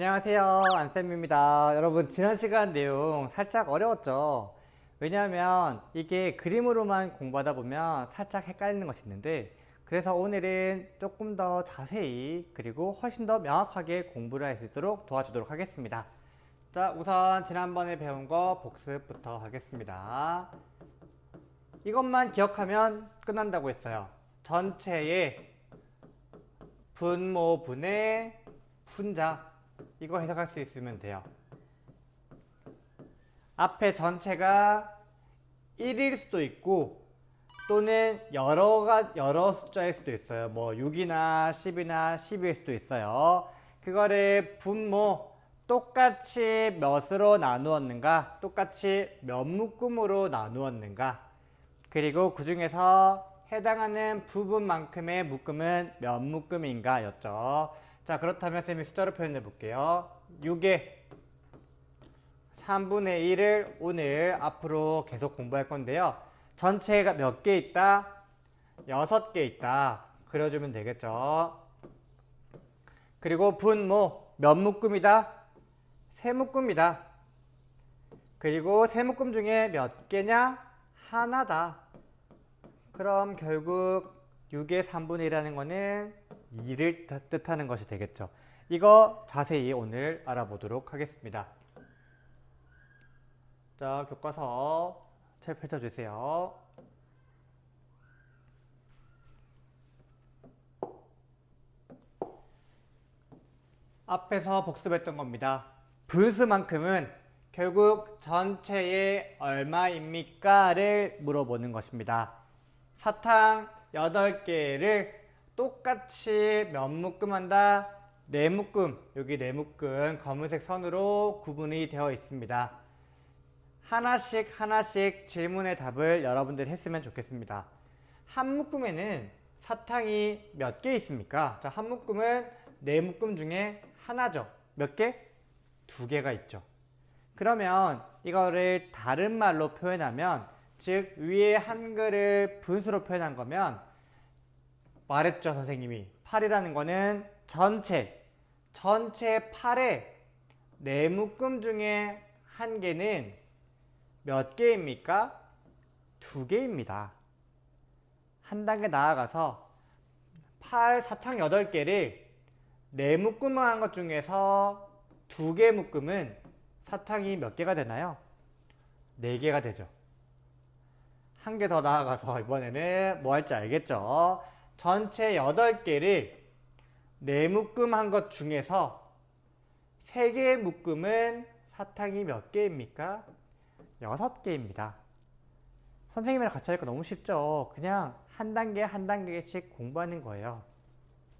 안녕하세요, 안쌤입니다. 여러분, 지난 시간 내용 살짝 어려웠죠? 왜냐하면 이게 그림으로만 공부하다 보면 살짝 헷갈리는 것이 있는데, 그래서 오늘은 조금 더 자세히 그리고 훨씬 더 명확하게 공부를 할 수 있도록 도와주도록 하겠습니다. 자, 우선 지난번에 배운 거 복습부터 하겠습니다. 이것만 기억하면 끝난다고 했어요. 전체의 분모분의 분자, 이거 해석할 수 있으면 돼요. 앞에 전체가 1일 수도 있고 또는 여러 숫자일 수도 있어요. 뭐 6이나 10이나 12일 수도 있어요. 그거를 분모 똑같이 몇으로 나누었는가, 똑같이 몇 묶음으로 나누었는가, 그리고 그 중에서 해당하는 부분만큼의 묶음은 몇 묶음인가 였죠. 자, 그렇다면 쌤이 숫자로 표현해 볼게요. 6의 3분의 1을 오늘 앞으로 계속 공부할 건데요. 전체가 몇 개 있다? 6개 있다. 그려주면 되겠죠. 그리고 분모 몇 묶음이다? 3묶음이다. 그리고 3묶음 중에 몇 개냐? 하나다. 그럼 결국 6의 3분의 1이라는 거는 2를 뜻하는 것이 되겠죠. 이거 자세히 오늘 알아보도록 하겠습니다. 자, 교과서 책 펼쳐주세요. 앞에서 복습했던 겁니다. 분수만큼은 결국 전체의 얼마입니까?를 물어보는 것입니다. 사탕 8개를 똑같이 몇 묶음 한다? 4묶음, 여기 4묶음 검은색 선으로 구분이 되어 있습니다. 하나씩 질문의 답을 여러분들이 했으면 좋겠습니다. 한 묶음에는 사탕이 몇 개 있습니까? 자, 한 묶음은 4묶음 중에 하나죠. 몇 개? 2개가 있죠. 그러면 이거를 다른 말로 표현하면, 즉 위에 한글을 분수로 표현한 거면 말했죠, 선생님이. 8이라는 거는 전체 8의 4묶음 중에 한 개는 몇 개입니까? 2개입니다. 한 단계 나아가서 8 사탕 8개를 4묶음을 한 것 중에서 2개 묶음은 사탕이 몇 개가 되나요? 4개가 되죠. 한 개 더 나아가서 이번에는 뭐 할지 알겠죠? 전체 8개를 4묶음 한 것 중에서 3개의 묶음은 사탕이 몇 개입니까? 6개입니다. 선생님이랑 같이 하니까 너무 쉽죠? 그냥 한 단계 한 단계씩 공부하는 거예요.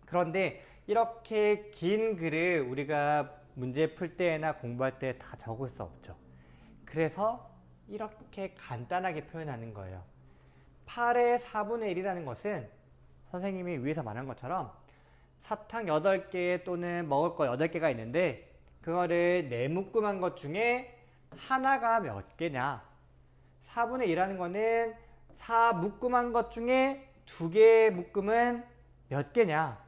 그런데 이렇게 긴 글을 우리가 문제 풀 때나 공부할 때 다 적을 수 없죠. 그래서 이렇게 간단하게 표현하는 거예요. 8의 4분의 1이라는 것은 선생님이 위에서 말한 것처럼 사탕 8개 또는 먹을 거 8개가 있는데 그거를 4묶음 한 것 중에 하나가 몇 개냐? 4분의 1이라는 거는 4묶음 한 것 중에 2개의 묶음은 몇 개냐?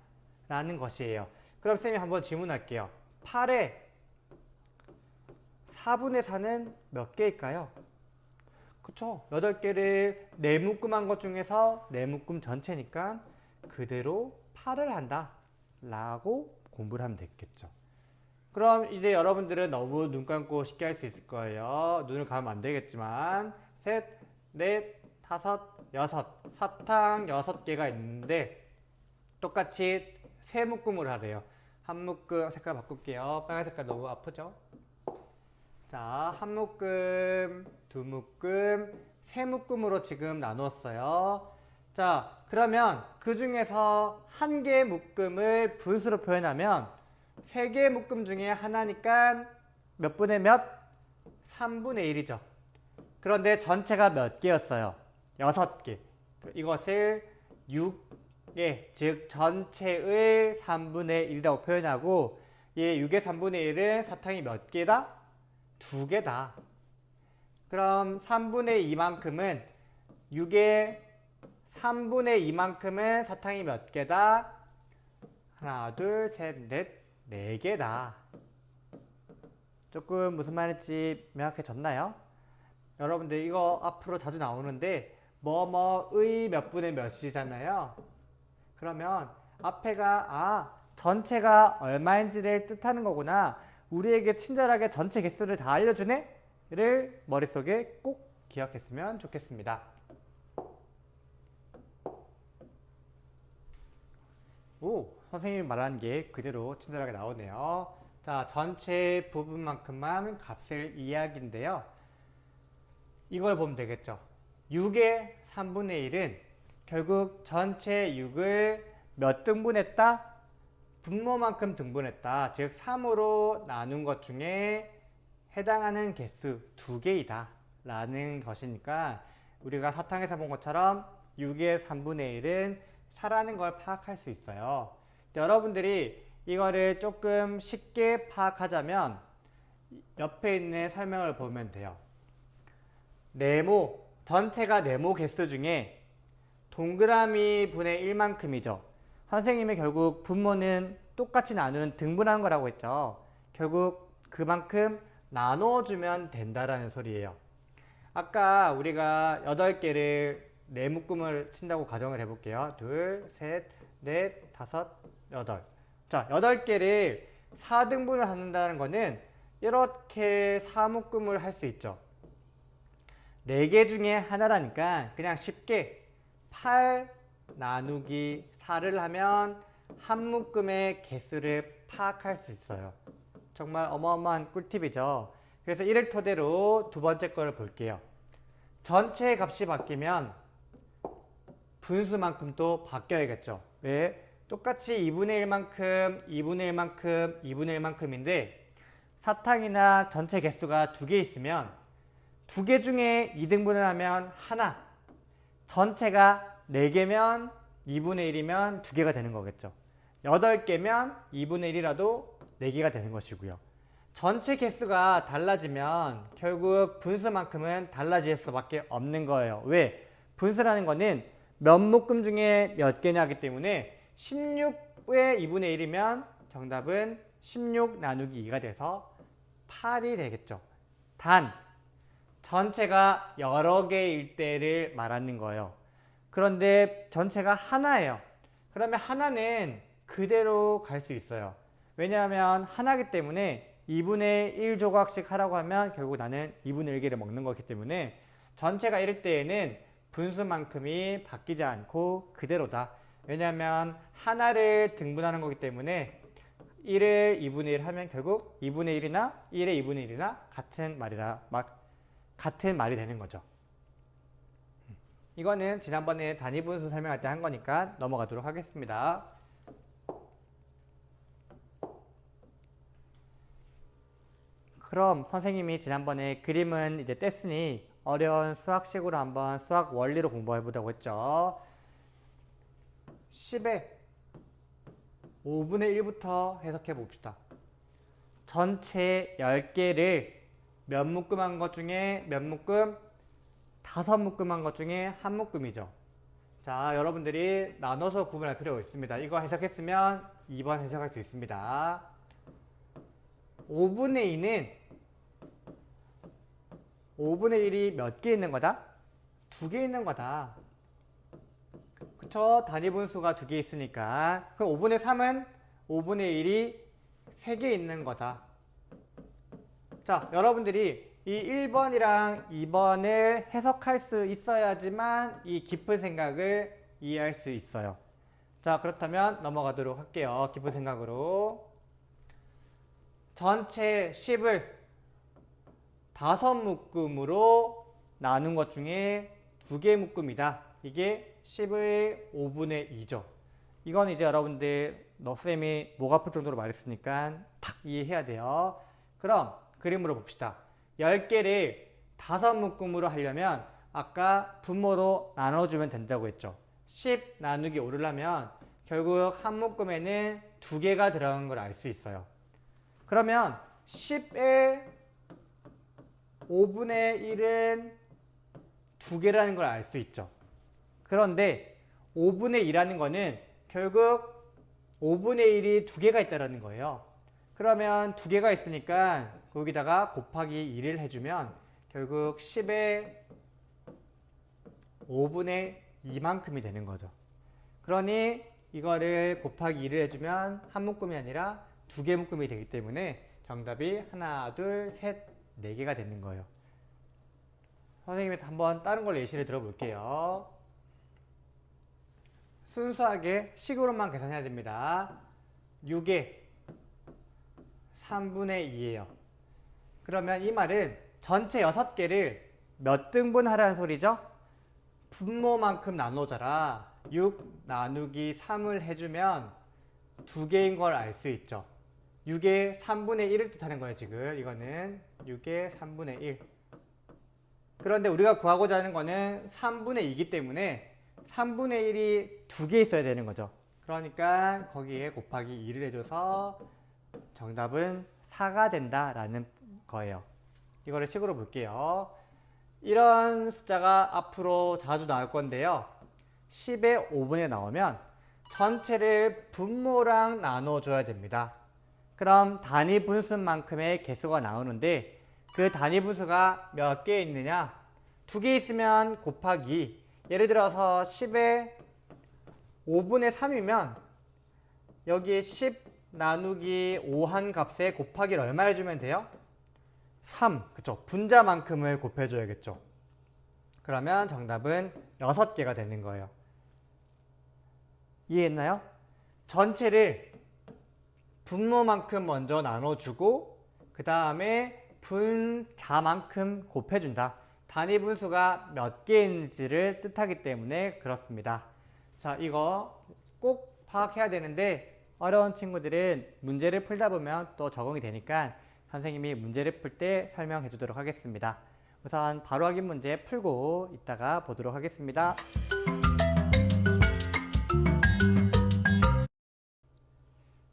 라는 것이에요. 그럼 쌤이 한번 질문할게요. 8의 4분의 4는 몇 개일까요? 그쵸? 8개를 4묶음 한 것 중에서 4묶음 전체니까 그대로 8을 한다 라고 공부를 하면 되겠죠. 그럼 이제 여러분들은 너무 눈 감고 쉽게 할 수 있을 거예요. 눈을 감으면 안 되겠지만 셋, 넷, 다섯, 여섯, 사탕 6개가 있는데 똑같이 3묶음을 하래요. 한 묶음 색깔 바꿀게요. 빨간 색깔 너무 아프죠? 자, 한 묶음, 2묶음, 3묶음으로 지금 나누었어요. 자, 그러면 그 중에서 한 개의 묶음을 분수로 표현하면 3개의 묶음 중에 하나니까 몇 분의 몇? 3분의 1이죠. 그런데 전체가 몇 개였어요? 6개. 이것을 6개, 즉 전체의 3분의 1이라고 표현하고 이 6의 3분의 1은 사탕이 몇 개다? 2개다. 그럼 3분의 2만큼은 6의 3분의 2만큼은 사탕이 몇 개다? 하나, 둘, 셋, 넷, 4개다. 조금 무슨 말인지 명확해졌나요? 여러분들 이거 앞으로 자주 나오는데 뭐뭐의 몇 분의 몇이잖아요. 그러면 앞에가 전체가 얼마인지를 뜻하는 거구나. 우리에게 친절하게 전체 개수를 다 알려주네? 를 머릿속에 꼭 기억했으면 좋겠습니다. 오, 선생님이 말한 게 그대로 친절하게 나오네요. 자, 전체 부분만큼만 값을 이야기인데요. 이걸 보면 되겠죠. 6의 3분의 1은 결국 전체 6을 몇 등분했다? 분모만큼 등분했다. 즉 3으로 나눈 것 중에 해당하는 개수 2개이다 라는 것이니까 우리가 사탕에서 본 것처럼 6의 3분의 1은 4라는 걸 파악할 수 있어요. 여러분들이 이거를 조금 쉽게 파악하자면 옆에 있는 설명을 보면 돼요. 네모, 전체가 네모 개수 중에 동그라미 분의 1만큼이죠. 선생님이 결국 분모는 똑같이 나눈 등분한 거라고 했죠. 결국 그만큼 나눠주면 된다라는 소리예요. 아까 우리가 8개를 네묶음을 친다고 가정을 해볼게요. 2, 셋, 넷, 다섯, 여덟. 자, 8개를 4등분을 한다는 거는 이렇게 4묶음을 할 수 있죠. 4개 중에 하나라니까 그냥 쉽게 8 나누기 4를 하면 한 묶음의 개수를 파악할 수 있어요. 정말 어마어마한 꿀팁이죠. 그래서 이를 토대로 두 번째 거를 볼게요. 전체 값이 바뀌면 분수만큼도 바뀌어야겠죠. 왜? 똑같이 2분의 1만큼, 2분의 1만큼, 2분의 1만큼인데 사탕이나 전체 개수가 2개 있으면 2개 중에 2등분을 하면 하나, 전체가 4개면 2분의 1이면 2개가 되는 거겠죠. 8개면 2분의 1이라도 4개가 되는 것이고요. 전체 개수가 달라지면 결국 분수만큼은 달라질 수밖에 없는 거예요. 왜? 분수라는 거는 몇 묶음 중에 몇 개냐 하기 때문에 16의 2분의 1이면 정답은 16 나누기 2가 돼서 8이 되겠죠. 단 전체가 여러 개일 때를 말하는 거예요. 그런데 전체가 하나예요. 그러면 하나는 그대로 갈 수 있어요. 왜냐하면 하나이기 때문에 2분의 1 조각씩 하라고 하면 결국 나는 2분의 1개를 먹는 거기 때문에 전체가 이럴 때에는 분수만큼이 바뀌지 않고 그대로다. 왜냐하면 하나를 등분하는 거기 때문에 1을 2분의 1 하면 결국 2분의 1이나 1의 2분의 1이나 같은 말이 되는 거죠. 이거는 지난번에 단위분수 설명할 때 한 거니까 넘어가도록 하겠습니다. 그럼 선생님이 지난번에 그림은 이제 뗐으니 어려운 수학식으로 한번 수학 원리로 공부해 보자고 했죠. 10의 5분의 1부터 해석해 봅시다. 전체 10개를 몇 묶음 한 것 중에 몇 묶음? 5묶음 한 것 중에 한 묶음이죠. 자, 여러분들이 나눠서 구분할 필요가 있습니다. 이거 해석했으면 2번 해석할 수 있습니다. 5분의 2는 5분의 1이 몇 개 있는 거다? 2개 있는 거다. 그쵸? 단위분수가 2개 있으니까. 그럼 5분의 3은 5분의 1이 3개 있는 거다. 자, 여러분들이 이 1번이랑 2번을 해석할 수 있어야지만 이 깊은 생각을 이해할 수 있어요. 자, 그렇다면 넘어가도록 할게요. 깊은 생각으로. 전체 10을 5묶음으로 나눈 것 중에 2개 묶음이다. 이게 10의 5분의 2죠. 이건 이제 여러분들 쌤이 목 아플 정도로 말했으니까 탁 이해해야 돼요. 그럼 그림으로 봅시다. 10개를 5묶음으로 하려면 아까 분모로 나눠주면 된다고 했죠. 10 나누기 5를 하면 결국 한 묶음에는 2개가 들어간 걸 알 수 있어요. 그러면 10의 5분의 1은 2개라는 걸 알 수 있죠. 그런데 5분의 2라는 거는 결국 5분의 1이 2개가 있다는 거예요. 그러면 두 개가 있으니까 거기다가 곱하기 2를 해주면 결국 10의 5분의 2만큼이 되는 거죠. 그러니 이거를 곱하기 2를 해주면 한 묶음이 아니라 두 개 묶음이 되기 때문에 정답이 하나, 둘, 셋, 네 개가 되는 거예요. 선생님이 한번 다른 걸 예시를 들어볼게요. 순수하게 식으로만 계산해야 됩니다. 6의 3분의 2예요. 그러면 이 말은 전체 6개를 몇 등분 하라는 소리죠? 분모만큼 나눠줘라. 6 나누기 3을 해주면 두 개인 걸 알 수 있죠. 6의 3분의 1을 뜻하는 거예요. 지금 이거는 6의 3분의 1. 그런데 우리가 구하고자 하는 거는 3분의 2이기 때문에 3분의 1이 두 개 있어야 되는 거죠. 그러니까 거기에 곱하기 2를 해줘서 정답은 4가 된다라는 거예요. 이거를 식으로 볼게요. 이런 숫자가 앞으로 자주 나올 건데요. 10의 5분에 나오면 전체를 분모랑 나눠줘야 됩니다. 그럼 단위 분수만큼의 개수가 나오는데 그 단위 분수가 몇 개 있느냐? 두 개 있으면 곱하기, 예를 들어서 10의 5분의 3이면 여기에 10 나누기 5한 값에 곱하기를 얼마 해주면 돼요? 3, 그쵸? 분자만큼을 곱해줘야겠죠. 그러면 정답은 6개가 되는 거예요. 이해했나요? 전체를 분모만큼 먼저 나눠주고 그 다음에 분자만큼 곱해준다. 단위 분수가 몇 개인지를 뜻하기 때문에 그렇습니다. 자, 이거 꼭 파악해야 되는데 어려운 친구들은 문제를 풀다 보면 또 적응이 되니까 선생님이 문제를 풀 때 설명해 주도록 하겠습니다. 우선 바로 확인 문제 풀고 이따가 보도록 하겠습니다.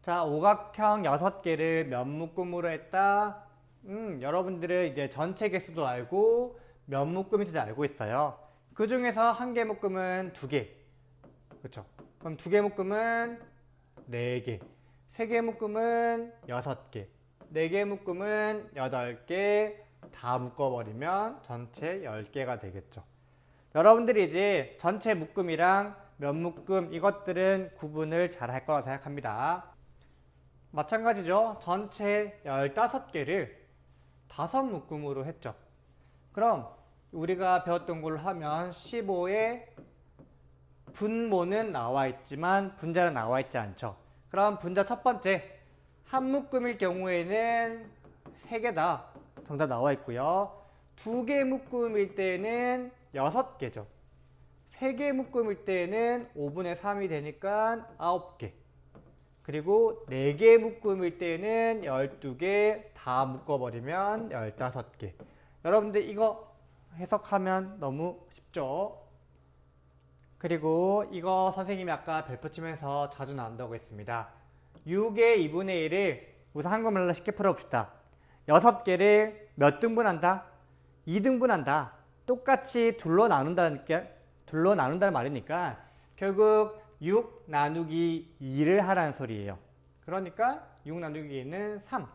자, 오각형 6개를 몇 묶음으로 했다? 여러분들은 이제 전체 개수도 알고 몇 묶음인지도 알고 있어요. 그 중에서 한 개 묶음은 2개. 그렇죠? 그럼 2개 묶음은 4개. 3개 묶음은 6개. 4개 묶음은 8개. 다 묶어버리면 전체 10개가 되겠죠. 여러분들이 이제 전체 묶음이랑 몇 묶음 이것들은 구분을 잘 할 거라 생각합니다. 마찬가지죠. 전체 15개를 5묶음으로 했죠. 그럼 우리가 배웠던 걸로 하면 15의 분모는 나와 있지만 분자는 나와 있지 않죠. 그럼 분자 첫 번째 한 묶음일 경우에는 3개다. 정답 나와 있고요. 2개 묶음일 때는 6개죠. 3개 묶음일 때는 5분의 3이 되니까 9개. 그리고 4개 묶음일 때는 12개 다 묶어버리면 15개. 여러분들 이거 해석하면 너무 쉽죠? 그리고 이거 선생님이 아까 별표 치면서 자주 나온다고 했습니다. 6의 2분의 1을 우선 한국말로 쉽게 풀어봅시다. 6개를 몇 등분한다? 2등분한다. 똑같이 둘로 나눈다는 말이니까 결국 6 나누기 2를 하라는 소리예요. 그러니까 6 나누기 2는 3.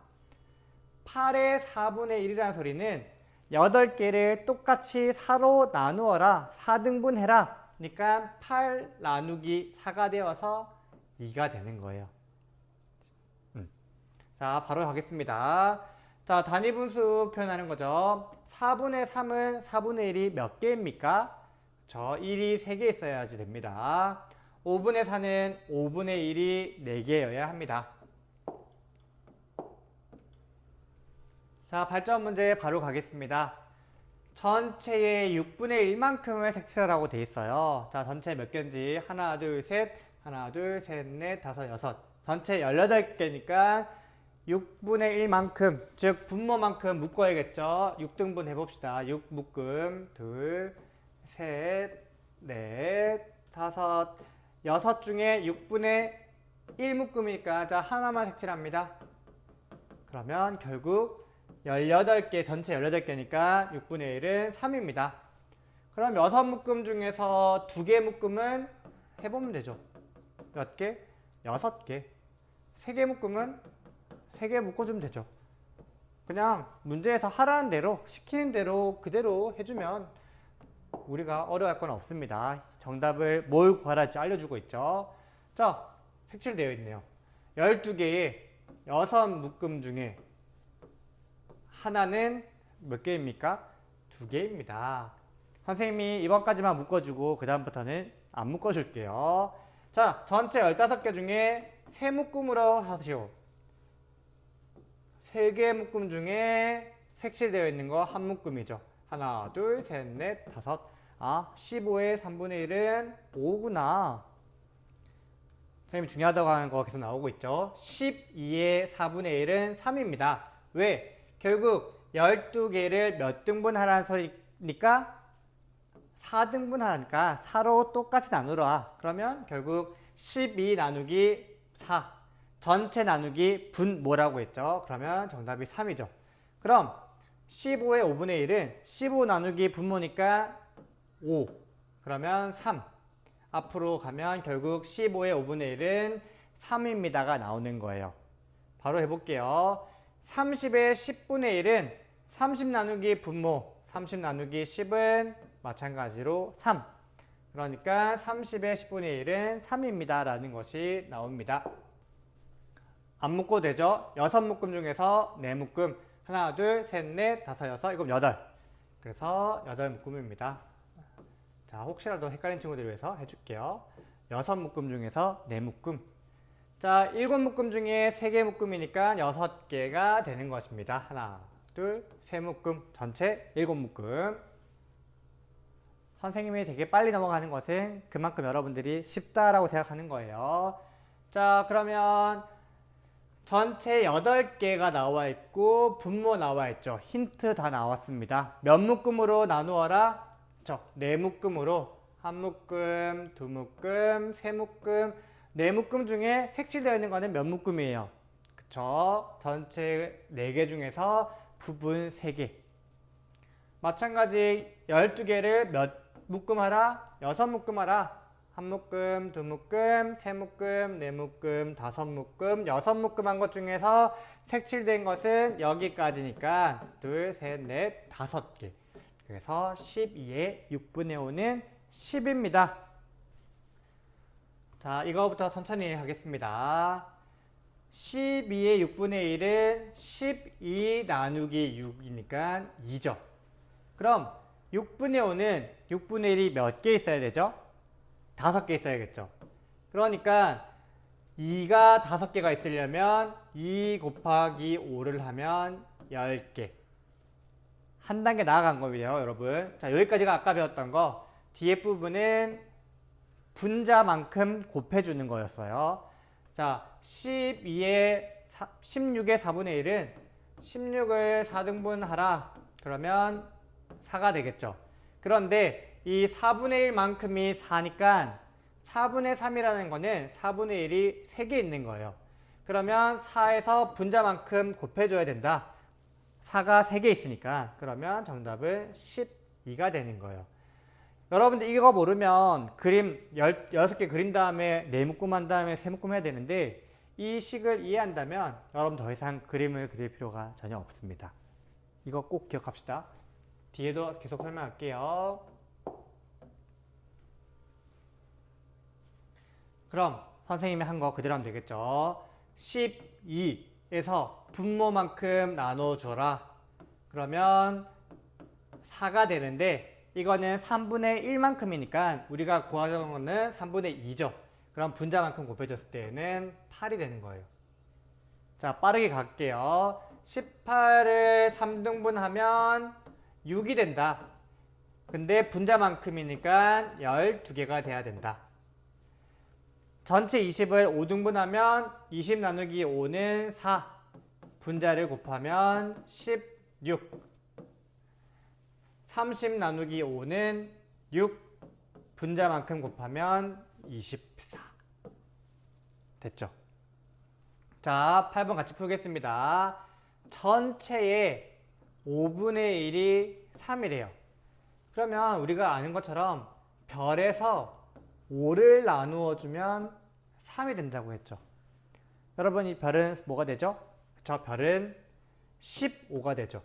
8의 4분의 1이라는 소리는 8개를 똑같이 4로 나누어라. 4등분 해라. 그러니까 8 나누기 4가 되어서 2가 되는 거예요. 자, 바로 가겠습니다. 자, 단위 분수 표현하는 거죠. 4분의 3은 4분의 1이 몇 개입니까? 저 1이 3개 있어야지 됩니다. 5분의 4는 5분의 1이 4개여야 합니다. 자, 발전 문제 바로 가겠습니다. 전체의 6분의 1만큼을 색칠하라고 돼 있어요. 자, 전체 몇 개인지 하나, 둘, 셋, 하나, 둘, 셋, 넷, 다섯, 여섯. 전체 18개니까 6분의 1만큼, 즉 분모만큼 묶어야겠죠. 6등분 해봅시다. 6 묶음, 둘, 셋, 넷, 다섯, 6 중에 6분의 1 묶음이니까 자, 하나만 색칠합니다. 그러면 결국 18개, 전체 18개니까 6분의 1은 3입니다. 그럼 6 묶음 중에서 2개 묶음은 해보면 되죠. 몇 개? 6개. 3개 묶음은 3개 묶어주면 되죠. 그냥 문제에서 하라는 대로, 시키는 대로 그대로 해주면 우리가 어려워할 건 없습니다. 정답을 뭘 구하라지 알려주고 있죠. 자, 색칠되어 있네요. 12개의 6묶음 중에 하나는 몇 개입니까? 2개입니다. 선생님이 이번까지만 묶어주고 그 다음부터는 안 묶어줄게요. 자, 전체 15개 중에 3묶음으로 하시오. 3개 묶음 중에 색칠되어 있는 거 1묶음이죠. 하나, 둘, 셋, 넷, 다섯. 15의 3분의 1은 5구나. 선생님이 중요하다고 하는 거 계속 나오고 있죠. 12의 4분의 1은 3입니다. 왜? 결국 12개를 몇 등분 하라는 소리니까 4등분 하라니까 4로 똑같이 나누라. 그러면 결국 12 나누기 4 전체 나누기 분 뭐라고 했죠? 그러면 정답이 3이죠. 그럼 15의 5분의 1은 15 나누기 분모니까 5 그러면 3 앞으로 가면 결국 15의 5분의 1은 3입니다가 나오는 거예요. 바로 해볼게요. 30의 10분의 1은 30 나누기 분모 30 나누기 10은 마찬가지로 3 그러니까 30의 10분의 1은 3입니다 라는 것이 나옵니다. 안 묶어도 되죠? 6묶음 중에서 4묶음 하나, 둘, 셋, 넷, 다섯, 여섯, 일곱, 여덟 그래서 8묶음입니다. 자, 혹시라도 헷갈린 친구들을 위해서 해줄게요. 6묶음 중에서 4묶음. 자, 7묶음 중에 3개 묶음이니까 6개가 되는 것입니다. 하나, 둘, 3묶음, 전체 7묶음. 선생님이 되게 빨리 넘어가는 것은 그만큼 여러분들이 쉽다라고 생각하는 거예요. 자, 그러면 전체 8개가 나와 있고 분모 나와 있죠. 힌트 다 나왔습니다. 몇 묶음으로 나누어라? 4묶음으로 1묶음, 2묶음, 3묶음, 4묶음 중에 색칠되어 있는 거는 몇 묶음이에요? 그쵸? 전체 4개 중에서 부분 3개. 마찬가지 12개를 몇 묶음 하라? 6묶음 하라. 1묶음, 2묶음, 3묶음, 4묶음, 5묶음, 6묶음 한 것 중에서 색칠된 것은 여기까지니까 둘, 셋, 넷, 5개. 그래서 12의 6분의 5는 10입니다. 자, 이거부터 천천히 하겠습니다. 12의 6분의 1은 12 나누기 6이니까 2죠. 그럼 6분의 5는 6분의 1이 몇 개 있어야 되죠? 5개 있어야겠죠. 그러니까 2가 5개가 있으려면 2 곱하기 5를 하면 10개. 한 단계 나아간 거예요, 여러분. 자, 여기까지가 아까 배웠던 거. 뒤에 부분은 분자만큼 곱해주는 거였어요. 자, 16의 4분의 1은 16을 4등분 하라. 그러면 4가 되겠죠. 그런데 이 4분의 1만큼이 4니까 4분의 3이라는 거는 4분의 1이 3개 있는 거예요. 그러면 4에서 분자만큼 곱해줘야 된다. 4가 3개 있으니까 그러면 정답은 12가 되는 거예요. 여러분들 이거 모르면 그림 16개 그린 다음에 4묶음 한 다음에 3묶음 해야 되는데 이 식을 이해한다면 여러분 더 이상 그림을 그릴 필요가 전혀 없습니다. 이거 꼭 기억합시다. 뒤에도 계속 설명할게요. 그럼 선생님이 한 거 그대로 하면 되겠죠. 12에서 분모만큼 나눠줘라. 그러면 4가 되는데 이거는 3분의 1만큼이니까 우리가 구하려는 거는 3분의 2죠. 그럼 분자만큼 곱해줬을 때는 8이 되는 거예요. 자, 빠르게 갈게요. 18을 3등분 하면 6이 된다. 근데 분자만큼이니까 12개가 돼야 된다. 전체 20을 5등분 하면 20 나누기 5는 4. 분자를 곱하면 16. 30 나누기 5는 6. 분자만큼 곱하면 24. 됐죠? 자, 8번 같이 풀겠습니다. 전체의 5분의 1이 3이래요. 그러면 우리가 아는 것처럼 별에서 5를 나누어 주면 3이 된다고 했죠. 여러분 이 별은 뭐가 되죠? 저 별은 15가 되죠.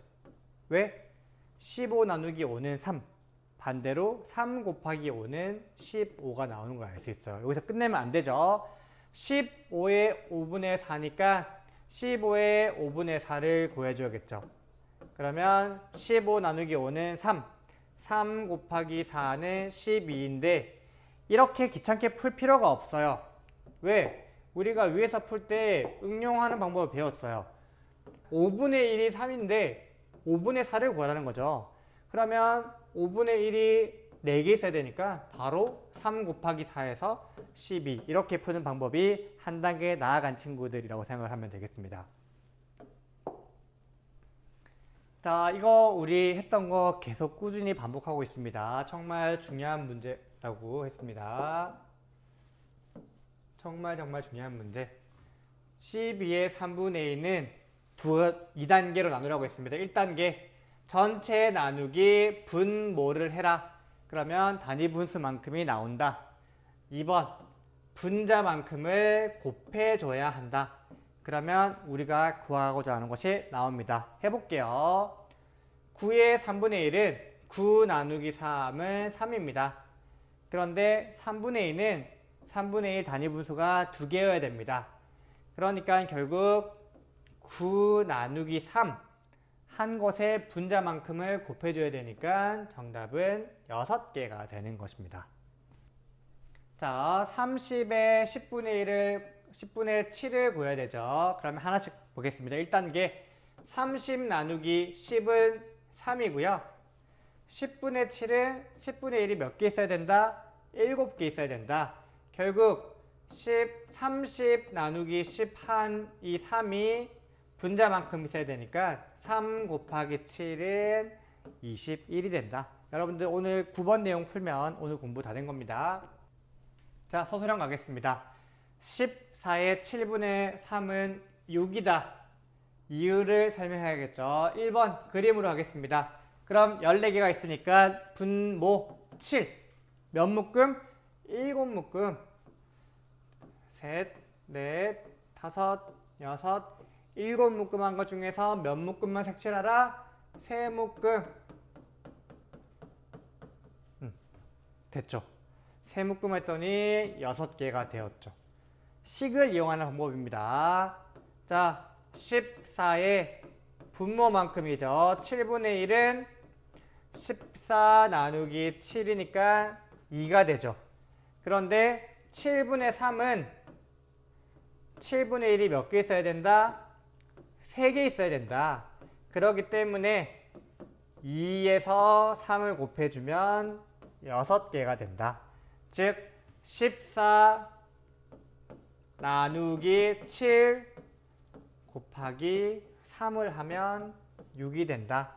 왜? 15 나누기 5는 3. 반대로 3 곱하기 5는 15가 나오는 걸 알 수 있어요. 여기서 끝내면 안 되죠. 15의 5분의 4니까 15의 5분의 4를 구해줘야겠죠. 그러면 15 나누기 5는 3. 3 곱하기 4는 12인데 이렇게 귀찮게 풀 필요가 없어요. 왜? 우리가 위에서 풀 때 응용하는 방법을 배웠어요. 5분의 1이 3인데 5분의 4를 구하라는 거죠. 그러면 5분의 1이 4개 있어야 되니까 바로 3 곱하기 4에서 12 이렇게 푸는 방법이 한 단계 나아간 친구들이라고 생각을 하면 되겠습니다. 자, 이거 우리 했던 거 계속 꾸준히 반복하고 있습니다. 정말 중요한 문제라고 했습니다. 정말 중요한 문제. 12의 3분의 2는 2단계로 나누라고 했습니다. 1단계 전체 나누기 분모를 해라. 그러면 단위 분수만큼이 나온다. 2번 분자만큼을 곱해줘야 한다. 그러면 우리가 구하고자 하는 것이 나옵니다. 해볼게요. 9의 3분의 1은 9 나누기 3은 3입니다. 그런데 3분의 2는 3분의 1 단위 분수가 2개여야 됩니다. 그러니까 결국 9 나누기 3 한 것의 분자만큼을 곱해줘야 되니까 정답은 6개가 되는 것입니다. 자, 30의 10분의 7을 구해야 되죠. 그러면 하나씩 보겠습니다. 1단계 30 나누기 10은 3이고요. 10분의 7은 10분의 1이 몇 개 있어야 된다? 7개 있어야 된다. 결국 30 나누기 10한 이 3이 분자만큼 있어야 되니까 3 곱하기 7은 21이 된다. 여러분들 오늘 9번 내용 풀면 오늘 공부 다 된 겁니다. 자, 서술형 가겠습니다. 14의 7분의 3은 6이다. 이유를 설명해야겠죠. 1번 그림으로 하겠습니다. 그럼 14개가 있으니까 분모 7. 몇 묶음? 7묶음. 셋, 넷, 다섯, 여섯, 7묶음 한 것 중에서 몇 묶음만 색칠하라? 3묶음. 됐죠. 3묶음 했더니 6개가 되었죠. 식을 이용하는 방법입니다. 자, 14의 분모만큼이죠. 7분의 1은 14 나누기 7이니까 2가 되죠. 그런데 7분의 3은 7분의 1이 몇 개 있어야 된다? 3개 있어야 된다. 그렇기 때문에 2에서 3을 곱해주면 6개가 된다. 즉 14 나누기 7 곱하기 3을 하면 6이 된다.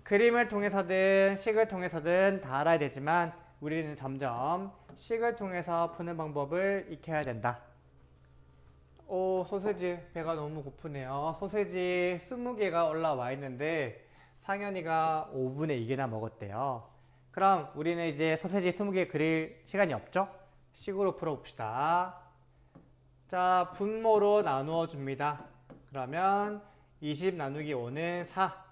그림을 통해서든 식을 통해서든 다 알아야 되지만 우리는 점점 식을 통해서 푸는 방법을 익혀야 된다. 오, 소세지 배가 너무 고프네요. 소세지 20개가 올라와 있는데 상현이가 5분의 2개나 먹었대요. 그럼 우리는 이제 소세지 20개 그릴 시간이 없죠? 식으로 풀어봅시다. 자, 분모로 나누어 줍니다. 그러면 20 나누기 5는 4.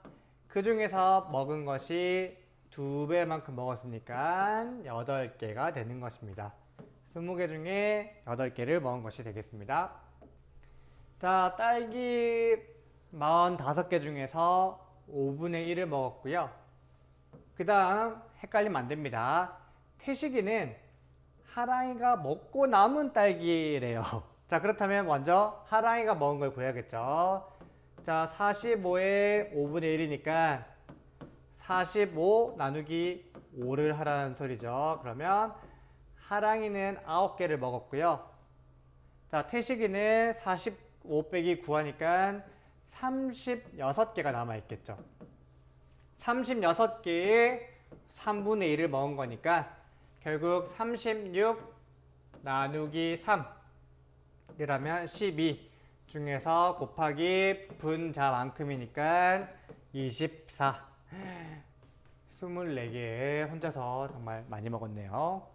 그 중에서 먹은 것이 2배만큼 먹었으니까 8개가 되는 것입니다. 20개 중에 8개를 먹은 것이 되겠습니다. 자, 딸기 45개 중에서 5분의 1을 먹었고요. 그 다음 헷갈리면 안 됩니다. 태식이는 하랑이가 먹고 남은 딸기래요. 자, 그렇다면 먼저 하랑이가 먹은 걸 구해야겠죠. 자, 45의 5분의 1이니까 45 나누기 5를 하라는 소리죠. 그러면 하랑이는 9개를 먹었고요. 자, 태식이는 45 빼기 9 하니까 36개가 남아있겠죠. 36개에 3분의 1을 먹은 거니까 결국 36 나누기 3 이라면 12 중에서 곱하기 분자만큼이니까 24. 24개 혼자서 정말 많이 먹었네요.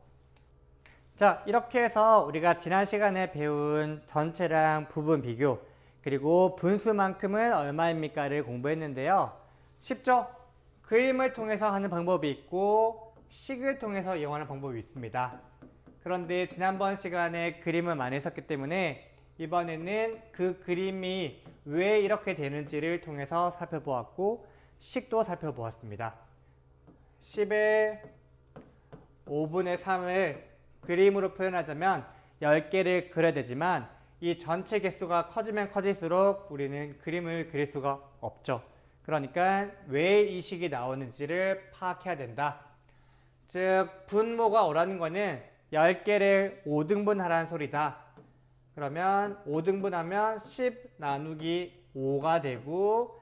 자, 이렇게 해서 우리가 지난 시간에 배운 전체랑 부분 비교 그리고 분수만큼은 얼마입니까를 공부했는데요. 쉽죠? 그림을 통해서 하는 방법이 있고 식을 통해서 이용하는 방법이 있습니다. 그런데 지난번 시간에 그림을 많이 했었기 때문에 이번에는 그 그림이 왜 이렇게 되는지를 통해서 살펴보았고 식도 살펴보았습니다. 10의 5분의 3을 그림으로 표현하자면 10개를 그려야 되지만 이 전체 개수가 커지면 커질수록 우리는 그림을 그릴 수가 없죠. 그러니까 왜 이 식이 나오는지를 파악해야 된다. 즉 분모가 오라는 거는 10개를 5등분 하라는 소리다. 그러면 5등분 하면 10 나누기 5가 되고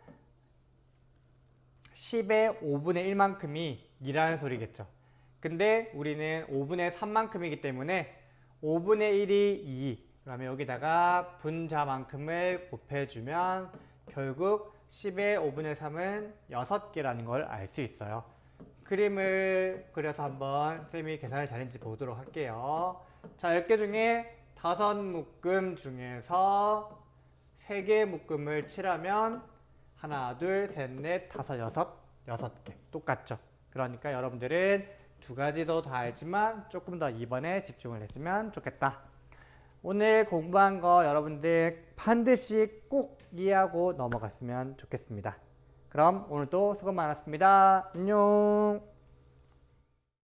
10의 5분의 1만큼이 2라는 소리겠죠. 근데 우리는 5분의 3만큼이기 때문에 5분의 1이 2. 그러면 여기다가 분자만큼을 곱해주면 결국 10의 5분의 3은 6개라는 걸 알 수 있어요. 그림을 그려서 한번 쌤이 계산을 잘했는지 보도록 할게요. 자, 10개 중에 5묶음 중에서 3개 묶음을 칠하면 하나, 둘, 셋, 넷, 다섯, 여섯 개. 똑같죠? 그러니까 여러분들은 두 가지도 다 알지만 조금 더 이번에 집중을 했으면 좋겠다. 오늘 공부한 거 여러분들 반드시 꼭 이해하고 넘어갔으면 좋겠습니다. 그럼 오늘도 수고 많았습니다. 안녕.